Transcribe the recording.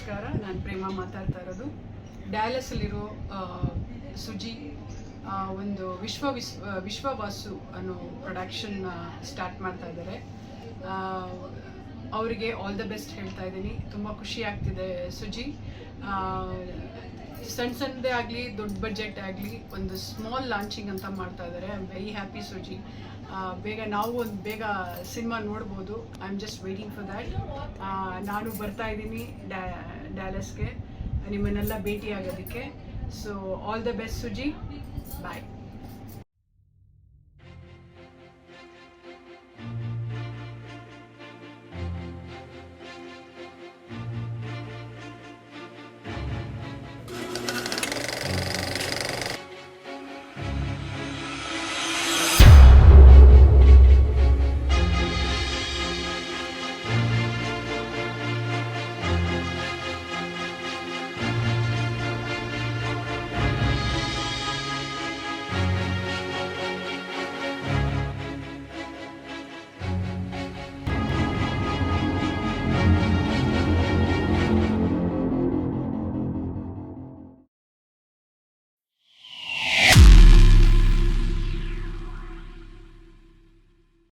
ನಮಸ್ಕಾರ, ನಾನು ಪ್ರೇಮ ಮಾತಾಡ್ತಾ ಇರೋದು. ಡ್ಯಾಲಸಲ್ಲಿರೋ ಸುಜಿ ಒಂದು ವಿಶ್ವವಾಸು ಅನ್ನೋ ಪ್ರೊಡಕ್ಷನ್ ಸ್ಟಾರ್ಟ್ ಮಾಡ್ತಾ ಇದ್ದಾರೆ. ಅವರಿಗೆ ಆಲ್ ದ ಬೆಸ್ಟ್ ಹೇಳ್ತಾ ಇದ್ದೀನಿ. ತುಂಬ ಖುಷಿ ಆಗ್ತಿದೆ. ಸುಜಿ ಸಣ್ಣದೇ ಆಗಲಿ ದೊಡ್ಡ ಬಡ್ಜೆಟ್ ಆಗಲಿ ಒಂದು ಸ್ಮಾಲ್ ಲಾಂಚಿಂಗ್ ಅಂತ ಮಾಡ್ತಾ ಇದ್ದಾರೆ. I am very happy Suji. ನಾವು ಒಂದು ಬೇಗ ಸಿನಿಮಾ ನೋಡ್ಬೋದು. I am just waiting for that. ನಾನು ಬರ್ತಾ ಇದ್ದೀನಿ ಡ್ಯಾಲಸ್ಗೆ ನಿಮ್ಮನ್ನೆಲ್ಲ ಭೇಟಿ ಆಗೋದಕ್ಕೆ. So all the best Suji. Bye.